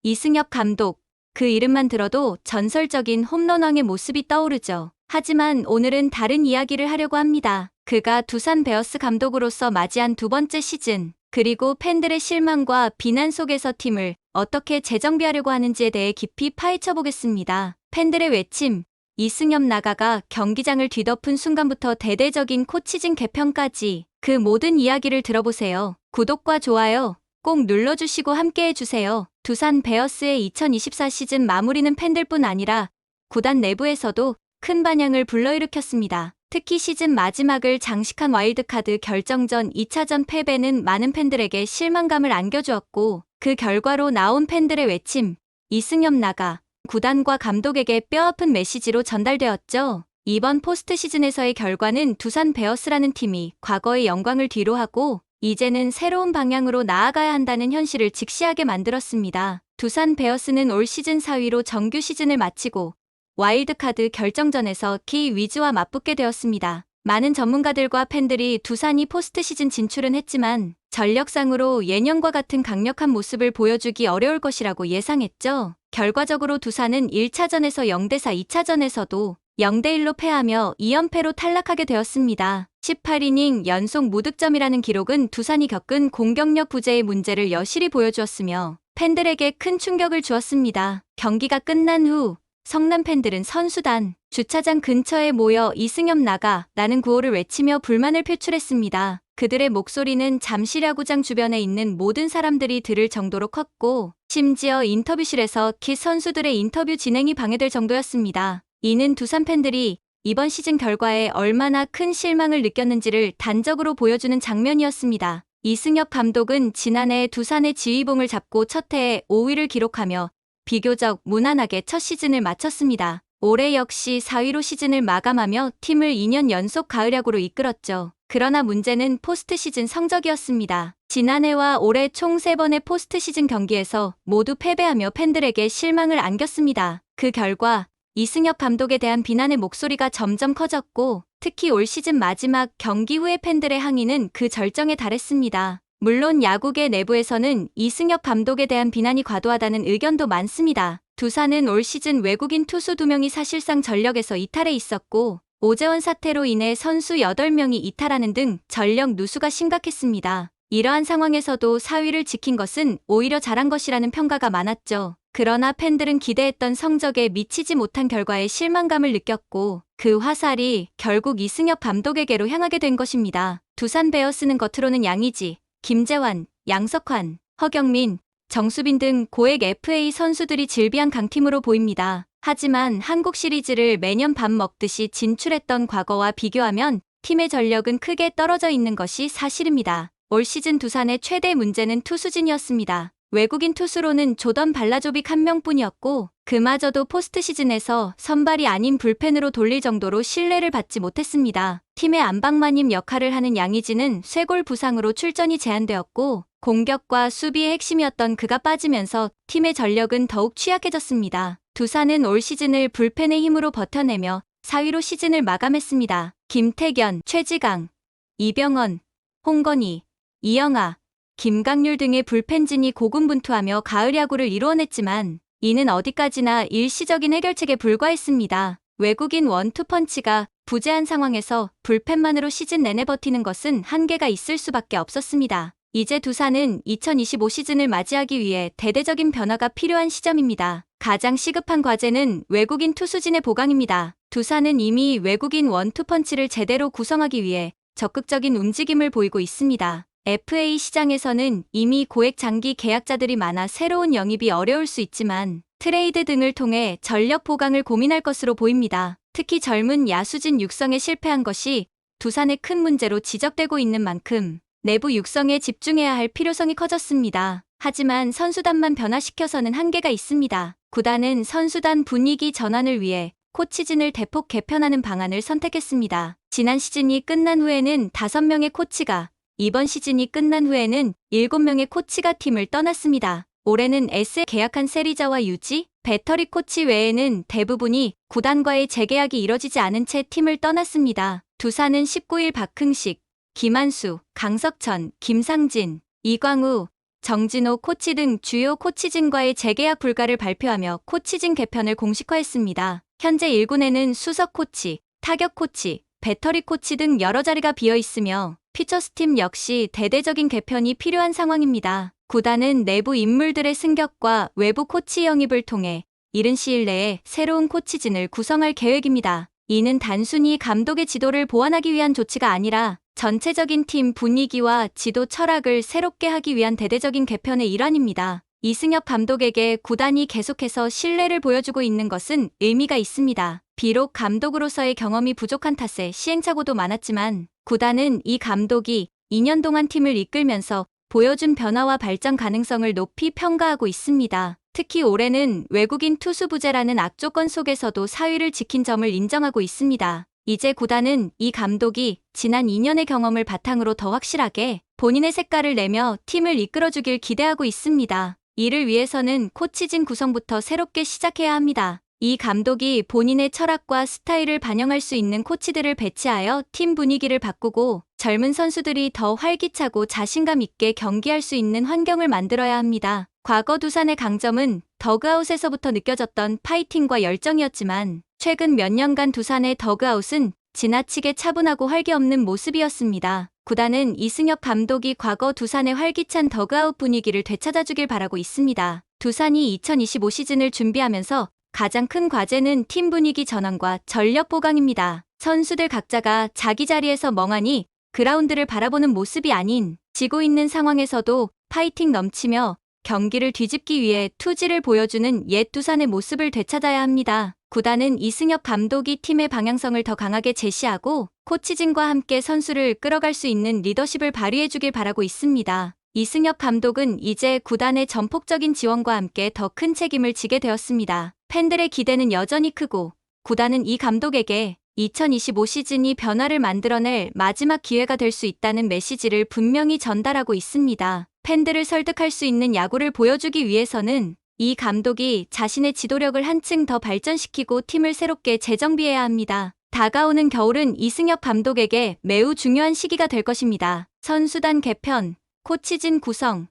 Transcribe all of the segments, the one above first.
이승엽 감독. 그 이름만 들어도 전설적인 홈런왕의 모습이 떠오르죠. 하지만 오늘은 다른 이야기를 하려고 합니다. 그가 두산 베어스 감독으로서 맞이한 두 번째 시즌, 그리고 팬들의 실망과 비난 속에서 팀을 어떻게 재정비하려고 하는지에 대해 깊이 파헤쳐 보겠습니다. 팬들의 외침, 이승엽 나가가 경기장을 뒤덮은 순간부터 대대적인 코치진 개편까지 그 모든 이야기를 들어보세요. 구독과 좋아요 꼭 눌러주시고 함께해주세요. 두산 베어스의 2024 시즌 마무리는 팬들뿐 아니라 구단 내부에서도 큰 반향을 불러일으켰습니다. 특히 시즌 마지막을 장식한 와일드카드 결정전 2차전 패배는 많은 팬들에게 실망감을 안겨주었고, 그 결과로 나온 팬들의 외침, 이승엽 나가, 구단과 감독에게 뼈아픈 메시지로 전달되었죠. 이번 포스트 시즌에서의 결과는 두산 베어스라는 팀이 과거의 영광을 뒤로하고 이제는 새로운 방향으로 나아가야 한다는 현실을 직시하게 만들었습니다. 두산 베어스는 올 시즌 4위로 정규 시즌을 마치고 와일드카드 결정전에서 키 위즈와 맞붙게 되었습니다. 많은 전문가들과 팬들이 두산이 포스트 시즌 진출은 했지만 전력상으로 예년과 같은 강력한 모습을 보여주기 어려울 것이라고 예상했죠. 결과적으로 두산은 1차전에서 0대4, 2차전에서도 0대1로 패하며 2연패로 탈락하게 되었습니다. 18이닝 연속 무득점이라는 기록은 두산이 겪은 공격력 부재의 문제를 여실히 보여주었으며 팬들에게 큰 충격을 주었습니다. 경기가 끝난 후 성남 팬들은 선수단, 주차장 근처에 모여 이승엽 나가 라는 구호를 외치며 불만을 표출했습니다. 그들의 목소리는 잠실 야구장 주변에 있는 모든 사람들이 들을 정도로 컸고 심지어 인터뷰실에서 키 선수들의 인터뷰 진행이 방해될 정도였습니다. 이는 두산 팬들이 이번 시즌 결과에 얼마나 큰 실망을 느꼈는지를 단적으로 보여주는 장면이었습니다. 이승엽 감독은 지난해 두산의 지휘봉을 잡고 첫 해에 5위를 기록하며 비교적 무난하게 첫 시즌을 마쳤습니다. 올해 역시 4위로 시즌을 마감하며 팀을 2년 연속 가을 야구로 이끌었죠. 그러나 문제는 포스트 시즌 성적이었습니다. 지난해와 올해 총 3번의 포스트 시즌 경기에서 모두 패배하며 팬들에게 실망을 안겼습니다. 그 결과 이승엽 감독에 대한 비난의 목소리가 점점 커졌고 특히 올 시즌 마지막 경기 후의 팬들의 항의는 그 절정에 달했습니다. 물론 야구계 내부에서는 이승엽 감독에 대한 비난이 과도하다는 의견도 많습니다. 두산은 올 시즌 외국인 투수 2명이 사실상 전력에서 이탈해 있었고 오재원 사태로 인해 선수 8명이 이탈하는 등 전력 누수가 심각했습니다. 이러한 상황에서도 4위를 지킨 것은 오히려 잘한 것이라는 평가가 많았죠. 그러나 팬들은 기대했던 성적에 미치지 못한 결과에 실망감을 느꼈고 그 화살이 결국 이승엽 감독에게로 향하게 된 것입니다. 두산 베어스는 겉으로는 양의지, 김재환, 양석환, 허경민, 정수빈 등 고액 FA 선수들이 질비한 강팀으로 보입니다. 하지만 한국 시리즈를 매년 밥 먹듯이 진출했던 과거와 비교하면 팀의 전력은 크게 떨어져 있는 것이 사실입니다. 올 시즌 두산의 최대 문제는 투수진이었습니다. 외국인 투수로는 조던 발라조빅 1명뿐이었고 그마저도 포스트 시즌에서 선발이 아닌 불펜으로 돌릴 정도로 신뢰를 받지 못했습니다. 팀의 안방마님 역할을 하는 양의지는 쇄골 부상으로 출전이 제한되었고 공격과 수비의 핵심이었던 그가 빠지면서 팀의 전력은 더욱 취약해졌습니다. 두산은 올 시즌을 불펜의 힘으로 버텨내며 4위로 시즌을 마감했습니다. 김태견, 최지강, 이병헌, 홍건희, 이영하, 김강률 등의 불펜진이 고군분투하며 가을 야구를 이루어냈지만 이는 어디까지나 일시적인 해결책에 불과했습니다. 외국인 원투펀치가 부재한 상황에서 불펜만으로 시즌 내내 버티는 것은 한계가 있을 수밖에 없었습니다. 이제 두산은 2025 시즌을 맞이하기 위해 대대적인 변화가 필요한 시점입니다. 가장 시급한 과제는 외국인 투수진의 보강입니다. 두산은 이미 외국인 원투펀치를 제대로 구성하기 위해 적극적인 움직임을 보이고 있습니다. FA 시장에서는 이미 고액 장기 계약자들이 많아 새로운 영입이 어려울 수 있지만 트레이드 등을 통해 전력 보강을 고민할 것으로 보입니다. 특히 젊은 야수진 육성에 실패한 것이 두산의 큰 문제로 지적되고 있는 만큼 내부 육성에 집중해야 할 필요성이 커졌습니다. 하지만 선수단만 변화시켜서는 한계가 있습니다. 구단은 선수단 분위기 전환을 위해 코치진을 대폭 개편하는 방안을 선택했습니다. 지난 시즌이 끝난 후에는 5명의 코치가, 이번 시즌이 끝난 후에는 7명의 코치가 팀을 떠났습니다. 올해는 S에 계약한 세리자와 유지, 배터리 코치 외에는 대부분이 구단과의 재계약이 이뤄지지 않은 채 팀을 떠났습니다. 두산은 19일 박흥식, 김한수, 강석천, 김상진, 이광우, 정진호 코치 등 주요 코치진과의 재계약 불가를 발표하며 코치진 개편을 공식화했습니다. 현재 1군에는 수석 코치, 타격 코치, 배터리 코치 등 여러 자리가 비어 있으며 퓨처스팀 역시 대대적인 개편이 필요한 상황입니다. 구단은 내부 인물들의 승격과 외부 코치 영입을 통해 이른 시일 내에 새로운 코치진을 구성할 계획입니다. 이는 단순히 감독의 지도를 보완하기 위한 조치가 아니라 전체적인 팀 분위기와 지도 철학을 새롭게 하기 위한 대대적인 개편의 일환입니다. 이승엽 감독에게 구단이 계속해서 신뢰를 보여주고 있는 것은 의미가 있습니다. 비록 감독으로서의 경험이 부족한 탓에 시행착오도 많았지만 구단은 이 감독이 2년 동안 팀을 이끌면서 보여준 변화와 발전 가능성을 높이 평가하고 있습니다. 특히 올해는 외국인 투수 부재라는 악조건 속에서도 4위를 지킨 점을 인정하고 있습니다. 이제 구단은 이 감독이 지난 2년의 경험을 바탕으로 더 확실하게 본인의 색깔을 내며 팀을 이끌어주길 기대하고 있습니다. 이를 위해서는 코치진 구성부터 새롭게 시작해야 합니다. 이 감독이 본인의 철학과 스타일을 반영할 수 있는 코치들을 배치하여 팀 분위기를 바꾸고 젊은 선수들이 더 활기차고 자신감 있게 경기할 수 있는 환경을 만들어야 합니다. 과거 두산의 강점은 더그아웃에서부터 느껴졌던 파이팅과 열정이었지만 최근 몇 년간 두산의 더그아웃은 지나치게 차분하고 활기 없는 모습이었습니다. 구단은 이승엽 감독이 과거 두산의 활기찬 더그아웃 분위기를 되찾아주길 바라고 있습니다. 두산이 2025 시즌을 준비하면서 가장 큰 과제는 팀 분위기 전환과 전력 보강입니다. 선수들 각자가 자기 자리에서 멍하니 그라운드를 바라보는 모습이 아닌 지고 있는 상황에서도 파이팅 넘치며 경기를 뒤집기 위해 투지를 보여주는 옛 두산의 모습을 되찾아야 합니다. 구단은 이승엽 감독이 팀의 방향성을 더 강하게 제시하고 코치진과 함께 선수를 끌어갈 수 있는 리더십을 발휘해주길 바라고 있습니다. 이승엽 감독은 이제 구단의 전폭적인 지원과 함께 더 큰 책임을 지게 되었습니다. 팬들의 기대는 여전히 크고 구단은 이 감독에게 2025 시즌이 변화를 만들어낼 마지막 기회가 될 수 있다는 메시지를 분명히 전달하고 있습니다. 팬들을 설득할 수 있는 야구를 보여주기 위해서는 이 감독이 자신의 지도력을 한층 더 발전시키고 팀을 새롭게 재정비해야 합니다. 다가오는 겨울은 이승엽 감독에게 매우 중요한 시기가 될 것입니다. 선수단 개편, 코치진 구성,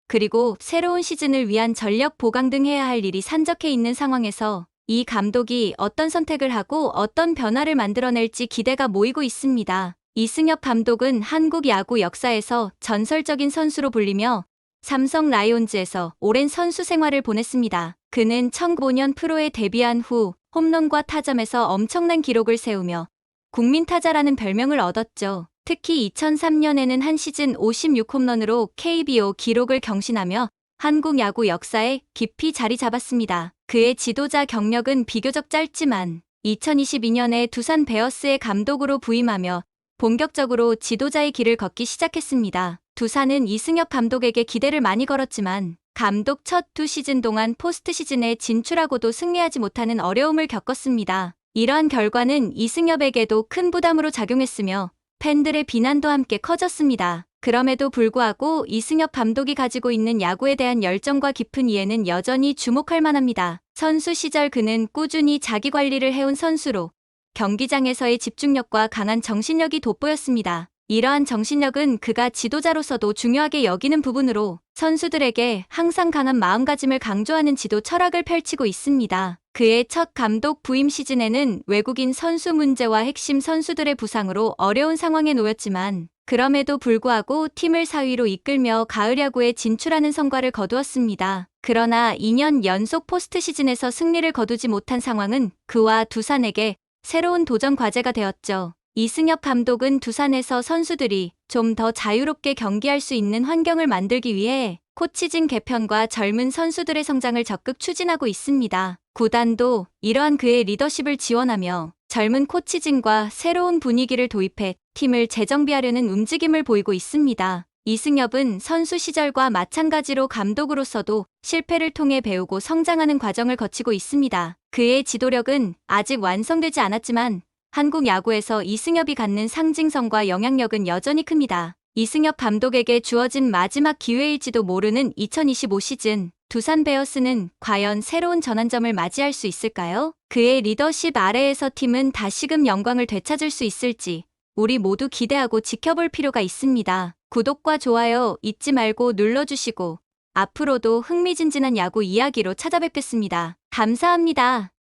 그리고 새로운 시즌을 위한 전력 보강 등 해야 할 일이 산적해 있는 상황에서 이 감독이 어떤 선택을 하고 어떤 변화를 만들어낼지 기대가 모이고 있습니다. 이승엽 감독은 한국 야구 역사에서 전설적인 선수로 불리며 삼성 라이온즈에서 오랜 선수 생활을 보냈습니다. 그는 1905년 프로에 데뷔한 후 홈런과 타점에서 엄청난 기록을 세우며 국민타자라는 별명을 얻었죠. 특히 2003년에는 한 시즌 56홈런으로 KBO 기록을 경신하며 한국 야구 역사에 깊이 자리 잡았습니다. 그의 지도자 경력은 비교적 짧지만 2022년에 두산 베어스의 감독으로 부임하며 본격적으로 지도자의 길을 걷기 시작했습니다. 두산은 이승엽 감독에게 기대를 많이 걸었지만 감독 첫 2시즌 동안 포스트 시즌에 진출하고도 승리하지 못하는 어려움을 겪었습니다. 이러한 결과는 이승엽에게도 큰 부담으로 작용했으며 팬들의 비난도 함께 커졌습니다. 그럼에도 불구하고 이승엽 감독이 가지고 있는 야구에 대한 열정과 깊은 이해는 여전히 주목할 만합니다. 선수 시절 그는 꾸준히 자기 관리를 해온 선수로 경기장에서의 집중력과 강한 정신력이 돋보였습니다. 이러한 정신력은 그가 지도자로서도 중요하게 여기는 부분으로 선수들에게 항상 강한 마음가짐을 강조하는 지도 철학을 펼치고 있습니다. 그의 첫 감독 부임 시즌에는 외국인 선수 문제와 핵심 선수들의 부상으로 어려운 상황에 놓였지만 그럼에도 불구하고 팀을 4위로 이끌며 가을 야구에 진출하는 성과를 거두었습니다. 그러나 2년 연속 포스트 시즌에서 승리를 거두지 못한 상황은 그와 두산에게 새로운 도전 과제가 되었죠. 이승엽 감독은 두산에서 선수들이 좀 더 자유롭게 경기할 수 있는 환경을 만들기 위해 코치진 개편과 젊은 선수들의 성장을 적극 추진하고 있습니다. 구단도 이러한 그의 리더십을 지원하며 젊은 코치진과 새로운 분위기를 도입해 팀을 재정비하려는 움직임을 보이고 있습니다. 이승엽은 선수 시절과 마찬가지로 감독으로서도 실패를 통해 배우고 성장하는 과정을 거치고 있습니다. 그의 지도력은 아직 완성되지 않았지만 한국 야구에서 이승엽이 갖는 상징성과 영향력은 여전히 큽니다. 이승엽 감독에게 주어진 마지막 기회일지도 모르는 2025 시즌, 두산 베어스는 과연 새로운 전환점을 맞이할 수 있을까요? 그의 리더십 아래에서 팀은 다시금 영광을 되찾을 수 있을지 우리 모두 기대하고 지켜볼 필요가 있습니다. 구독과 좋아요 잊지 말고 눌러주시고 앞으로도 흥미진진한 야구 이야기로 찾아뵙겠습니다. 감사합니다.